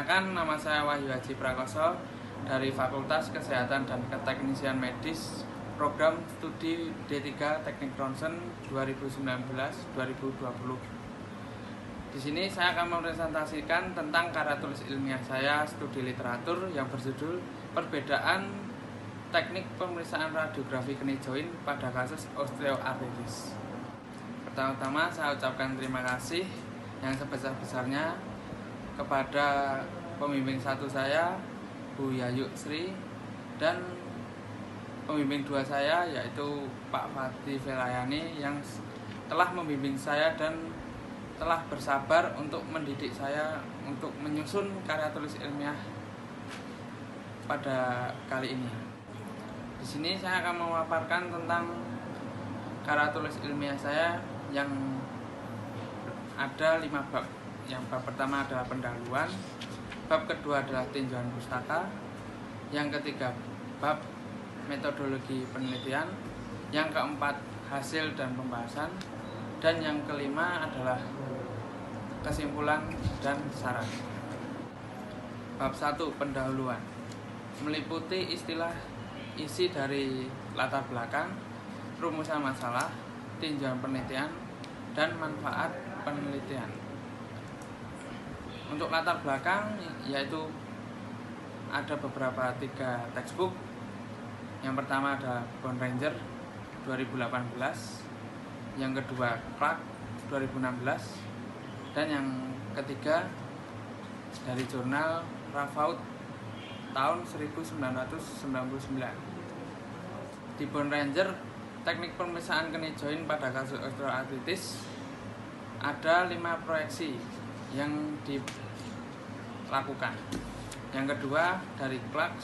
Perkenalkan, nama saya Wahyu Haji Prakoso dari Fakultas Kesehatan dan Keteknisian Medis, Program Studi D3 Teknik Ronsen 2019-2020. Di sini saya akan mempresentasikan tentang karya tulis ilmiah saya studi literatur yang berjudul Perbedaan Teknik Pemeriksaan Radiografi Keni Join pada Kasus Osteoartritis. Pertama-tama saya ucapkan terima kasih yang sebesar-besarnya kepada pembimbing satu saya, Bu Yayu Sri, dan pembimbing dua saya yaitu Pak Fadi Velayani yang telah membimbing saya dan telah bersabar untuk mendidik saya untuk menyusun karya tulis ilmiah pada kali ini. Di sini saya akan memaparkan tentang karya tulis ilmiah saya yang ada 5 bab. Yang bab pertama adalah pendahuluan, bab kedua adalah tinjauan pustaka, yang ketiga bab metodologi penelitian, yang keempat hasil dan pembahasan, dan yang kelima adalah kesimpulan dan saran. Bab 1 pendahuluan meliputi istilah isi dari latar belakang, rumusan masalah, tinjauan penelitian, dan manfaat penelitian. Untuk latar belakang yaitu ada beberapa 3 textbook. Yang pertama ada Bone Ranger 2018, yang kedua Clark 2016, dan yang ketiga dari jurnal Ravaud tahun 1999. Di Bone Ranger, teknik pemeriksaan keni join pada kasus osteoartritis ada 5 proyeksi yang dilakukan. Yang kedua dari Clark,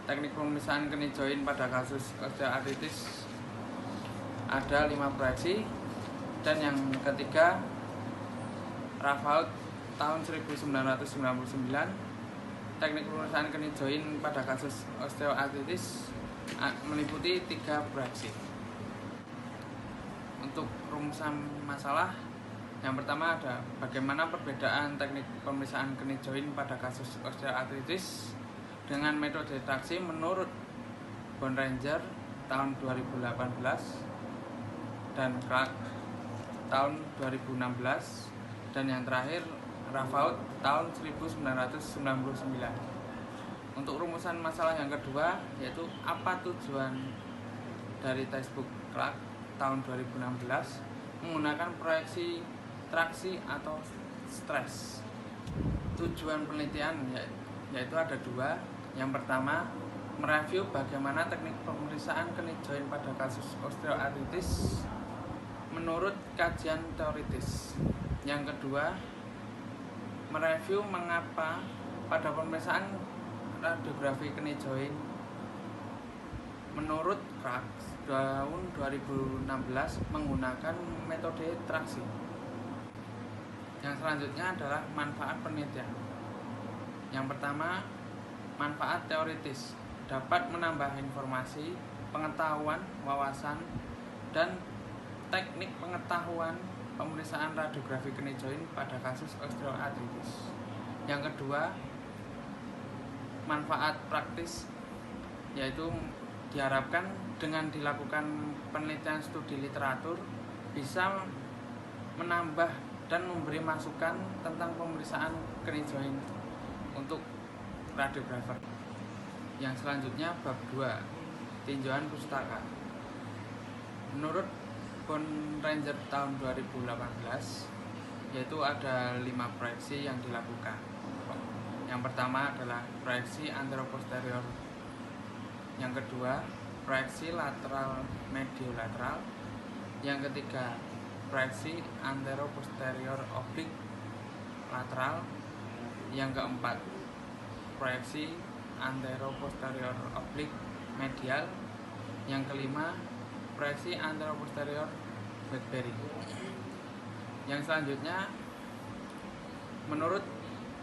teknik pemeriksaan keni join pada kasus osteoartritis ada 5 proyeksi, dan yang ketiga Ravaud tahun 1999, teknik pemeriksaan keni join pada kasus osteoartritis meliputi 3 proyeksi. Untuk rumusan masalah, yang pertama ada bagaimana perbedaan teknik pemeriksaan keni join pada kasus osteoartritis dengan metode traksi menurut Bone Ranger tahun 2018 dan Clark tahun 2016, dan yang terakhir Ravaud tahun 1999. Untuk rumusan masalah yang kedua yaitu apa tujuan dari textbook Clark tahun 2016 menggunakan proyeksi traksi atau stres. Tujuan penelitian yaitu ada 2. Yang pertama, mereview bagaimana teknik pemeriksaan keni join pada kasus osteoartritis menurut kajian teoritis. Yang kedua, mereview mengapa pada pemeriksaan radiografi keni join menurut Clark tahun 2016 menggunakan metode traksi. Yang selanjutnya adalah manfaat penelitian. Yang pertama, manfaat teoritis dapat menambah informasi, pengetahuan, wawasan, dan teknik pengetahuan pemeriksaan radiografi keni join pada kasus osteoartritis. Yang kedua, manfaat praktis, yaitu diharapkan dengan dilakukan penelitian studi literatur bisa menambah dan memberi masukan tentang pemeriksaan keni join untuk radiografer. Yang selanjutnya bab 2 tinjauan pustaka. Menurut Bone Ranger tahun 2018 yaitu ada 5 proyeksi yang dilakukan. Yang pertama adalah proyeksi anteroposterior, yang kedua proyeksi lateral mediolateral, yang ketiga proyeksi anteroposterior oblik lateral, yang keempat proyeksi anteroposterior oblik medial, yang kelima proyeksi anteroposterior backbearing. Yang selanjutnya menurut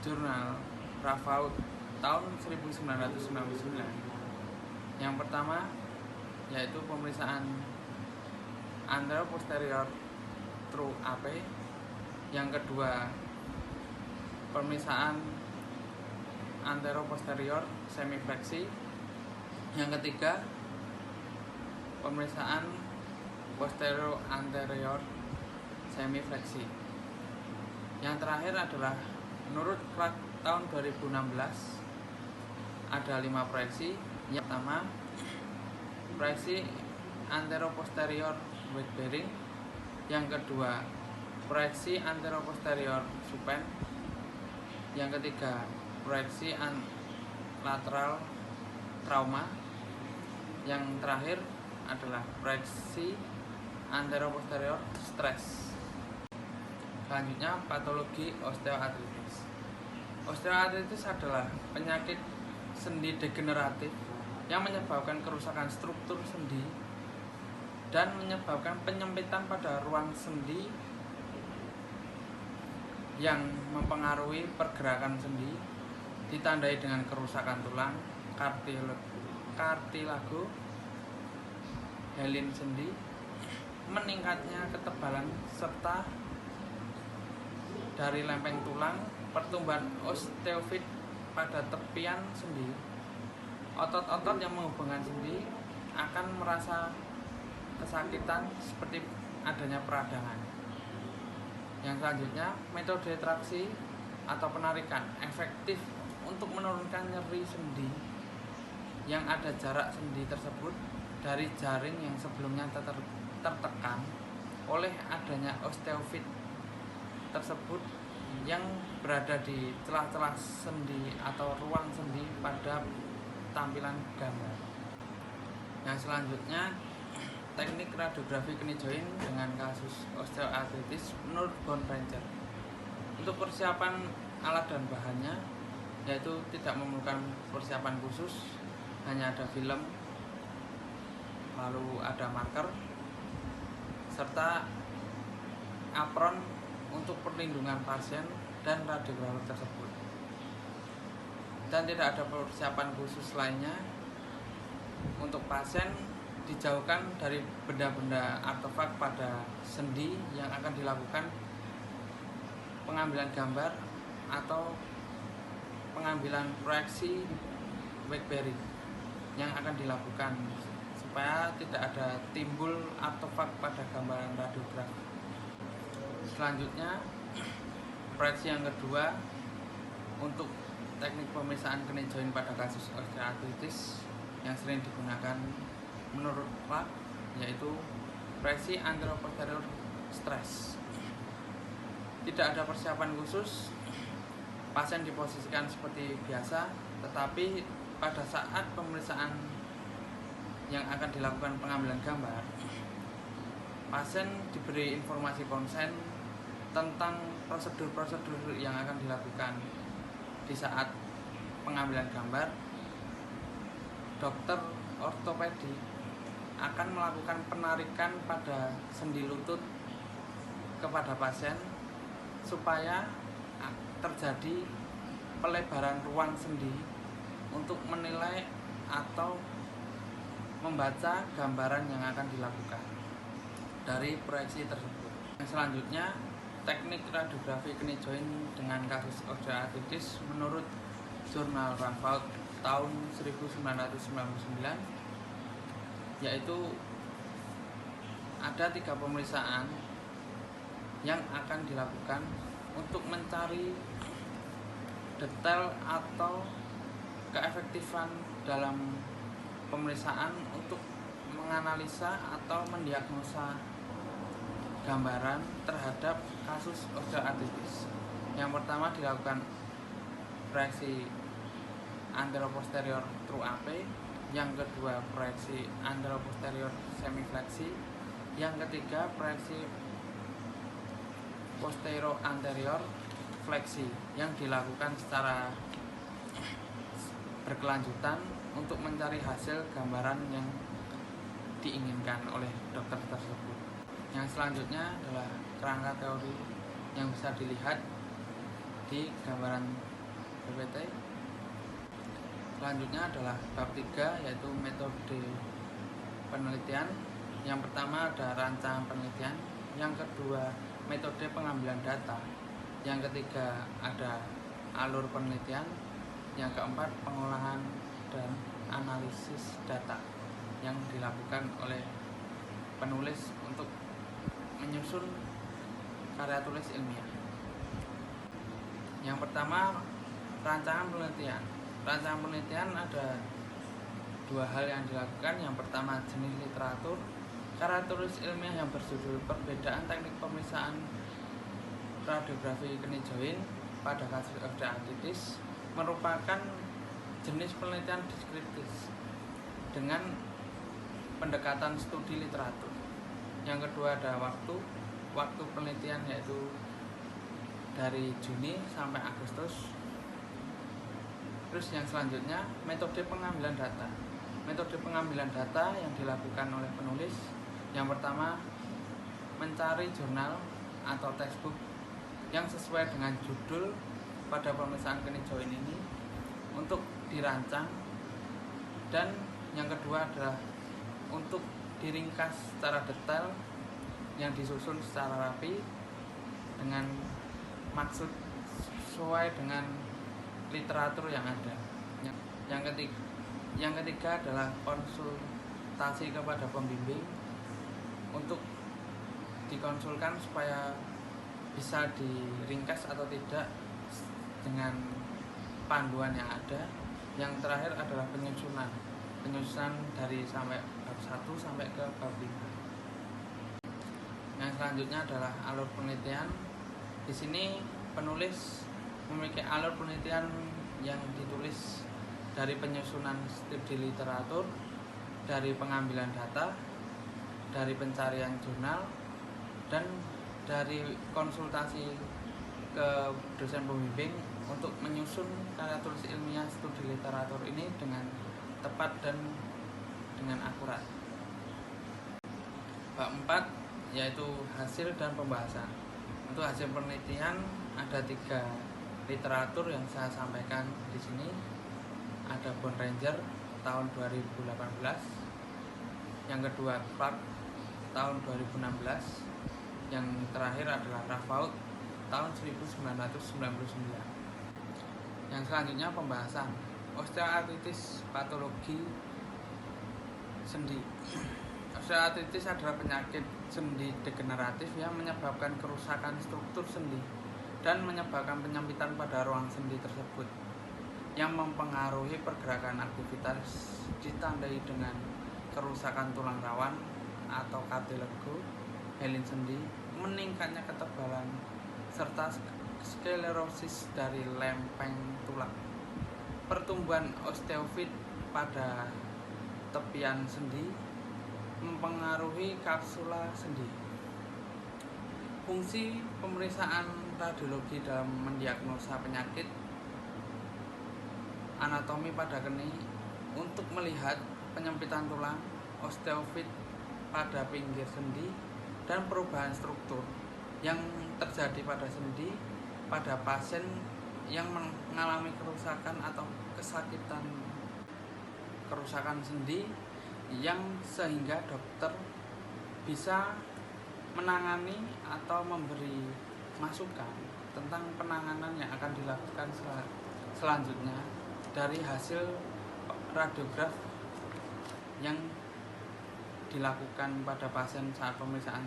jurnal Ravaud tahun 1999, yang pertama yaitu pemeriksaan anteroposterior through AP, yang kedua pemeriksaan anteroposterior semifleksi. Yang ketiga, pemeriksaan posterior anterior semifleksi. Yang terakhir adalah menurut KLAK tahun 2016 ada 5 proyeksi. Yang pertama, proyeksi anteroposterior weight bearing. Yang kedua, proyeksi anteroposterior supine. Yang ketiga, proyeksi lateral trauma. Yang terakhir adalah proyeksi anteroposterior stress. Selanjutnya, patologi osteoartritis. Osteoartritis adalah penyakit sendi degeneratif yang menyebabkan kerusakan struktur sendi dan menyebabkan penyempitan pada ruang sendi yang mempengaruhi pergerakan sendi, ditandai dengan kerusakan tulang, kartilago, hyaline sendi, meningkatnya ketebalan serta dari lempeng tulang, pertumbuhan osteofit pada tepian sendi. Otot-otot yang menghubungkan sendi akan merasa kesakitan seperti adanya peradangan. Yang selanjutnya, metode traksi atau penarikan efektif untuk menurunkan nyeri sendi yang ada jarak sendi tersebut dari jaring yang sebelumnya tertekan oleh adanya osteofit tersebut yang berada di celah-celah sendi atau ruang sendi pada tampilan gambar. Yang selanjutnya, teknik radiografi knee joint dengan kasus osteoartritis menurut Bone Ranger. Untuk persiapan alat dan bahannya, yaitu tidak memerlukan persiapan khusus, hanya ada film, lalu ada marker, serta apron untuk perlindungan pasien dan radiografer tersebut. Dan tidak ada persiapan khusus lainnya. Untuk pasien dijauhkan dari benda-benda artefak pada sendi yang akan dilakukan pengambilan gambar atau pengambilan proyeksi weight bearing yang akan dilakukan supaya tidak ada timbul artefak pada gambaran radiografi. Selanjutnya, proyeksi yang kedua untuk teknik pemeriksaan knee joint pada kasus osteoartritis yang sering digunakan menurut KLAK yaitu proyeksi anteroposterior stress. Tidak ada persiapan khusus, pasien diposisikan seperti biasa, tetapi pada saat pemeriksaan yang akan dilakukan pengambilan gambar, pasien diberi informasi konsen tentang prosedur-prosedur yang akan dilakukan. Di saat pengambilan gambar, dokter ortopedi akan melakukan penarikan pada sendi lutut kepada pasien supaya terjadi pelebaran ruang sendi untuk menilai atau membaca gambaran yang akan dilakukan dari proyeksi tersebut. Yang selanjutnya, teknik radiografi knee joint dengan kasus osteoartritis menurut jurnal Radboud tahun 1999, yaitu ada 3 pemeriksaan yang akan dilakukan untuk mencari detail atau keefektifan dalam pemeriksaan untuk menganalisa atau mendiagnosa gambaran terhadap kasus osteoartritis. Yang pertama dilakukan proyeksi anteroposterior true AP, yang kedua proyeksi anteroposterior semifleksi, yang ketiga proyeksi posterior anterior fleksi yang dilakukan secara berkelanjutan untuk mencari hasil gambaran yang diinginkan oleh dokter tersebut. Yang selanjutnya adalah kerangka teori yang bisa dilihat di gambaran PPT. Selanjutnya adalah bab 3, yaitu metode penelitian. Yang pertama ada rancangan penelitian, yang kedua metode pengambilan data, yang ketiga ada alur penelitian, Yang keempat, pengolahan dan analisis data yang dilakukan oleh penulis untuk menyusun karya tulis ilmiah. Yang pertama, rancangan penelitian. Rancangan penelitian ada dua hal yang dilakukan. Yang pertama, jenis literatur. Karya tulis ilmiah yang berjudul Perbedaan Teknik Pemeriksaan Radiografi Knee-Joint pada kasus osteoartritis merupakan jenis penelitian deskriptif dengan pendekatan studi literatur. Yang kedua ada waktu penelitian, yaitu dari Juni sampai Agustus. Terus yang selanjutnya, metode pengambilan data. Metode pengambilan data yang dilakukan oleh penulis, yang pertama, mencari jurnal atau textbook yang sesuai dengan judul pada pemeriksaan knee-joint ini untuk dirancang. Dan yang kedua adalah untuk diringkas secara detail yang disusun secara rapi dengan maksud sesuai dengan literatur yang ada. Yang ketiga adalah konsultasi kepada pembimbing untuk dikonsulkan supaya bisa diringkas atau tidak dengan panduan yang ada. Yang terakhir adalah penyusunan dari bab 1 sampai ke bab 5. Yang selanjutnya adalah alur penelitian. Di sini penulis memiliki alur penelitian yang ditulis dari penyusunan studi literatur, dari pengambilan data, dari pencarian jurnal, dan dari konsultasi ke dosen pembimbing untuk menyusun karya tulis ilmiah studi literatur ini dengan tepat dan dengan akurat. Bab 4 yaitu hasil dan pembahasan. Untuk hasil penelitian ada 3 literatur yang saya sampaikan di sini. Ada Bone Ranger tahun 2018, yang kedua Clark tahun 2016, yang terakhir adalah Ravaud tahun 1999. Yang selanjutnya pembahasan osteoartritis, patologi sendi. Osteoartritis adalah penyakit sendi degeneratif yang menyebabkan kerusakan struktur sendi dan menyebabkan penyempitan pada ruang sendi tersebut, yang mempengaruhi pergerakan aktivitas, ditandai dengan kerusakan tulang rawan atau kartilego, helin sendi, meningkatnya ketebalan, serta sklerosis dari lempeng tulang. Pertumbuhan osteofit pada tepian sendi mempengaruhi kapsula sendi. Fungsi pemeriksaan radiologi dalam mendiagnosa penyakit anatomi pada keni untuk melihat penyempitan tulang, osteofit pada pinggir sendi, dan perubahan struktur yang terjadi pada sendi pada pasien yang mengalami kerusakan atau kerusakan sendi, yang sehingga dokter bisa menangani atau memberi masukan tentang penanganan yang akan dilakukan selanjutnya dari hasil radiograf yang dilakukan pada pasien saat pemeriksaan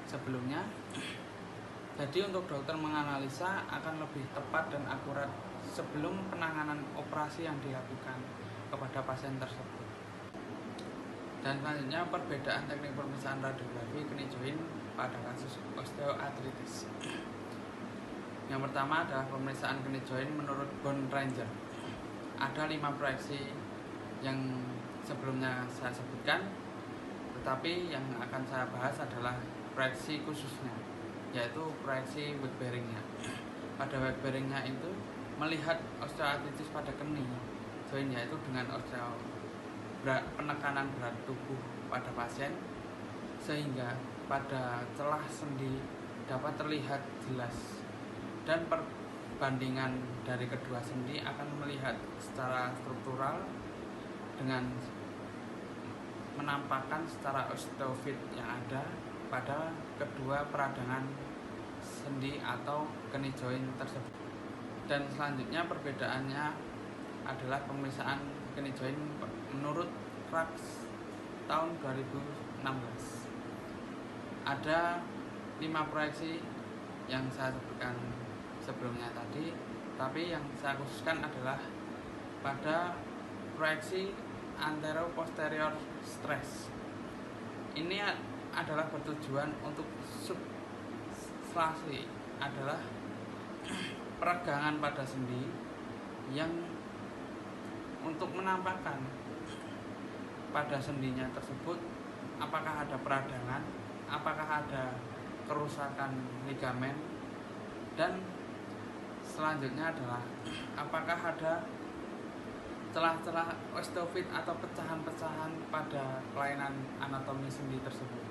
sebelumnya. Jadi untuk dokter menganalisa akan lebih tepat dan akurat sebelum penanganan operasi yang dilakukan kepada pasien tersebut. Dan selanjutnya perbedaan teknik pemeriksaan radiografi knee-joint pada kasus osteoartritis. Yang pertama adalah pemeriksaan knee-joint menurut Bone Ranger. Ada 5 proyeksi yang sebelumnya saya sebutkan, tetapi yang akan saya bahas adalah proyeksi khususnya, yaitu proyeksi weight bearingnya. Pada weight bearingnya itu melihat osteoartritis pada keni joint, yaitu dengan penekanan berat tubuh pada pasien sehingga pada celah sendi dapat terlihat jelas, dan perbandingan dari kedua sendi akan melihat secara struktural dengan menampakkan secara osteofit yang ada pada kedua peradangan sendi atau knee joint tersebut. Dan selanjutnya perbedaannya adalah pemeriksaan kidney joint menurut RAKS tahun 2016. Ada 5 proyeksi yang saya sebutkan sebelumnya tadi, tapi yang saya khususkan adalah pada proyeksi antero-posterior stress. Ini adalah bertujuan untuk subslasi, adalah peregangan pada sendi yang untuk menampakkan pada sendinya tersebut apakah ada peradangan, apakah ada kerusakan ligamen, dan selanjutnya adalah apakah ada celah-celah osteofit atau pecahan-pecahan pada kelainan anatomi sendi tersebut.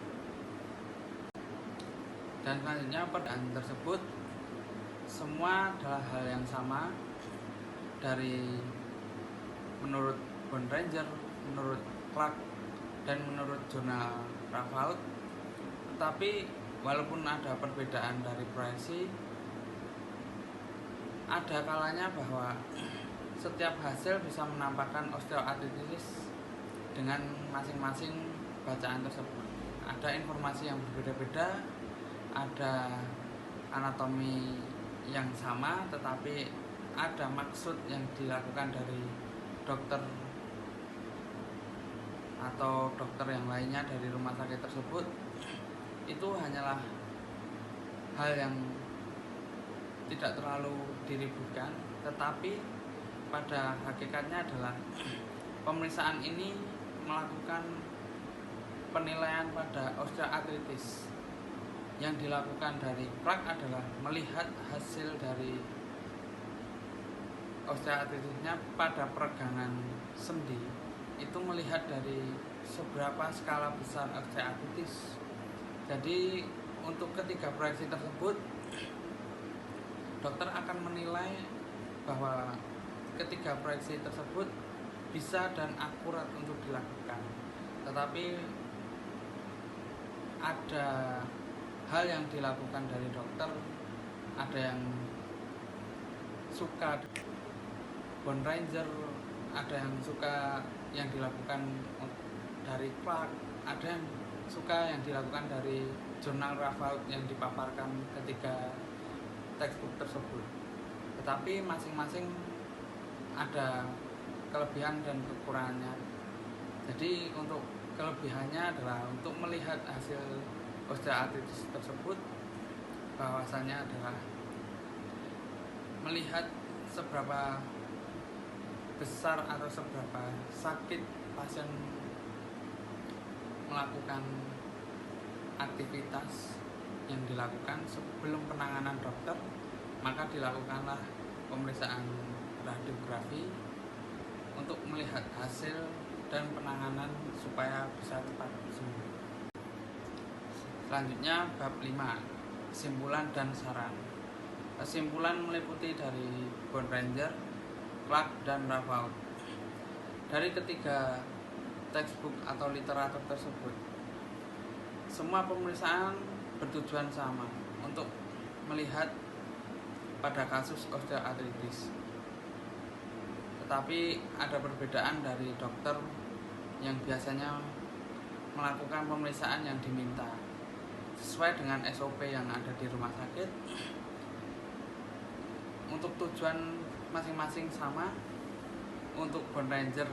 Dan selanjutnya perdaan tersebut semua adalah hal yang sama dari menurut Bone Ranger, menurut Clark, dan menurut jurnal Ravaud. Tetapi walaupun ada perbedaan dari proyeksi, ada kalanya bahwa setiap hasil bisa menampakkan osteoartritis dengan masing-masing bacaan tersebut. Ada informasi yang berbeda-beda, ada anatomi yang sama, tetapi ada maksud yang dilakukan dari dokter atau dokter yang lainnya dari rumah sakit tersebut. Itu hanyalah hal yang tidak terlalu diributkan, tetapi pada hakikatnya adalah pemeriksaan ini melakukan penilaian pada osteoartritis. Yang dilakukan dari Clark adalah melihat hasil dari osteoartritisnya pada peregangan sendi, itu melihat dari seberapa skala besar osteoartritis. Jadi untuk ketiga proyeksi tersebut, dokter akan menilai bahwa ketiga proyeksi tersebut bisa dan akurat untuk dilakukan. Tetapi ada hal yang dilakukan dari dokter, ada yang suka Bone Ranger, ada yang suka yang dilakukan dari Clark, ada yang suka yang dilakukan dari jurnal Ravaud yang dipaparkan ketika textbook tersebut. Tetapi masing-masing ada kelebihan dan kekurangannya. Jadi untuk kelebihannya adalah untuk melihat hasil osteoartritis tersebut, bahwasannya adalah melihat seberapa besar atau seberapa sakit pasien melakukan aktivitas yang dilakukan sebelum penanganan dokter, maka dilakukanlah pemeriksaan radiografi untuk melihat hasil dan penanganan supaya bisa cepat sembuh. Selanjutnya bab 5, kesimpulan dan saran. Kesimpulan meliputi dari Bone Ranger, Clark, dan Ravaud. Dari ketiga textbook atau literatur tersebut, semua pemeriksaan bertujuan sama, untuk melihat pada kasus osteoartritis. Tetapi ada perbedaan dari dokter yang biasanya melakukan pemeriksaan yang diminta sesuai dengan SOP yang ada di rumah sakit. Untuk tujuan masing-masing sama. Untuk Bone Ranger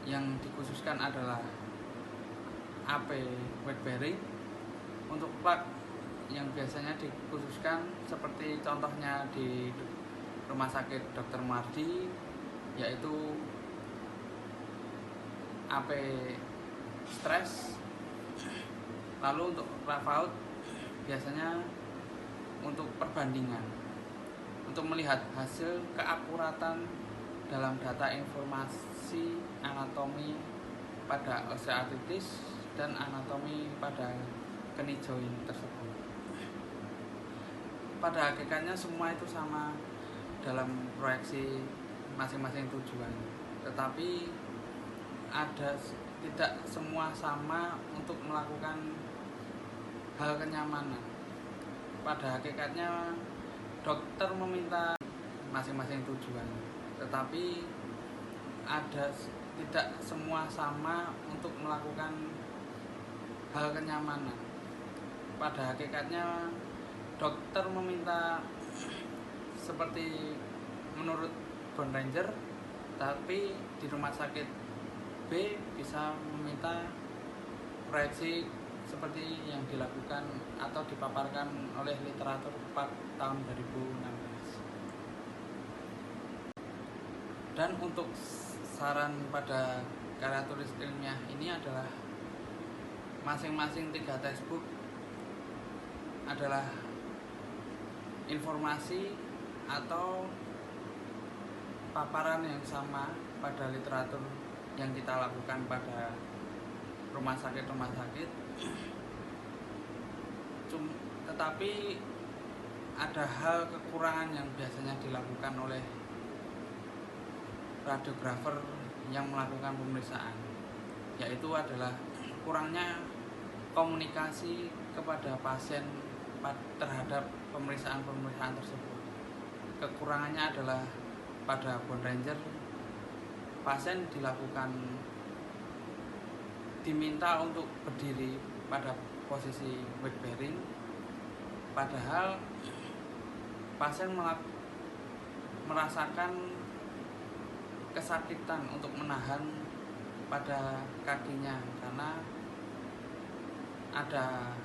yang dikhususkan adalah AP weight bearing. Untuk Clark yang biasanya dikhususkan seperti contohnya di rumah sakit Dr. Mardi, yaitu AP stress. Lalu untuk Ravaud biasanya untuk perbandingan, untuk melihat hasil keakuratan dalam data informasi anatomi pada osteoartritis dan anatomi pada kidney joint tersebut. Pada hakikatnya semua itu sama dalam proyeksi masing-masing tujuan, tetapi tidak semua sama untuk melakukan hal kenyamanan. Pada hakikatnya dokter meminta masing-masing tujuan, tetapi tidak semua sama untuk melakukan hal kenyamanan. Pada hakikatnya dokter meminta seperti menurut Bone Ranger, tapi di rumah sakit B bisa meminta proyeksi seperti yang dilakukan atau dipaparkan oleh literatur tahun 2016. Dan untuk saran pada karya tulis ilmiah ini adalah masing-masing 3 textbook adalah informasi atau paparan yang sama pada literatur yang kita lakukan pada rumah sakit, tetapi ada hal kekurangan yang biasanya dilakukan oleh radiografer yang melakukan pemeriksaan, yaitu adalah kurangnya komunikasi kepada pasien terhadap pemeriksaan tersebut. Kekurangannya adalah pada Bone Ranger, pasien diminta untuk berdiri pada posisi weight bearing, padahal pasien merasakan kesakitan untuk menahan pada kakinya karena ada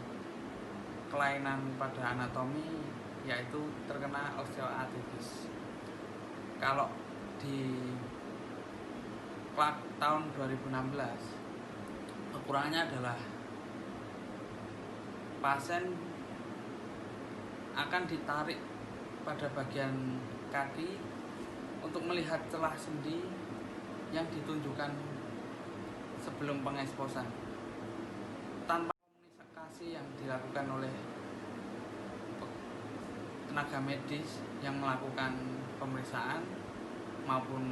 kelainan pada anatomi, yaitu terkena osteoartritis. Kalau di tahun 2016, kekurangannya adalah pasien akan ditarik pada bagian kaki untuk melihat celah sendi yang ditunjukkan sebelum pengeksposan, tanpa komunikasi yang dilakukan oleh tenaga medis yang melakukan pemeriksaan maupun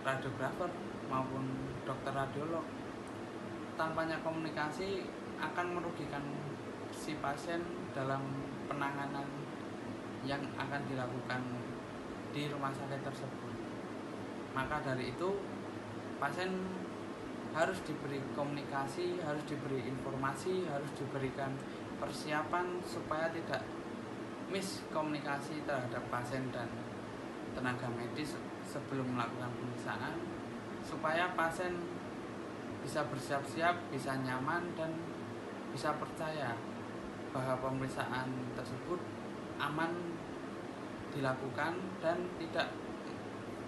radiografer maupun dokter radiolog. Tanpanya komunikasi akan merugikan si pasien dalam penanganan yang akan dilakukan di rumah sakit tersebut. Maka dari itu, pasien harus diberi komunikasi, harus diberi informasi, harus diberikan persiapan supaya tidak miskomunikasi terhadap pasien dan tenaga medis sebelum melakukan pemeriksaan, supaya pasien bisa bersiap-siap, bisa nyaman, dan bisa percaya bahwa pemeriksaan tersebut aman dilakukan dan tidak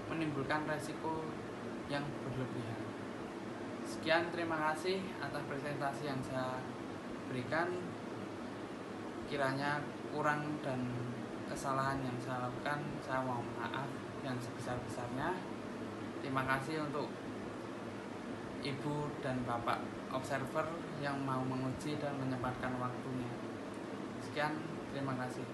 menimbulkan resiko yang berlebihan. Sekian, terima kasih atas presentasi yang saya berikan. Kiranya kurang dan kesalahan yang saya lakukan, saya mohon maaf yang sebesar-besarnya. Terima kasih untuk Ibu dan Bapak observer yang mau menguji dan menyempatkan waktunya. Sekian, terima kasih.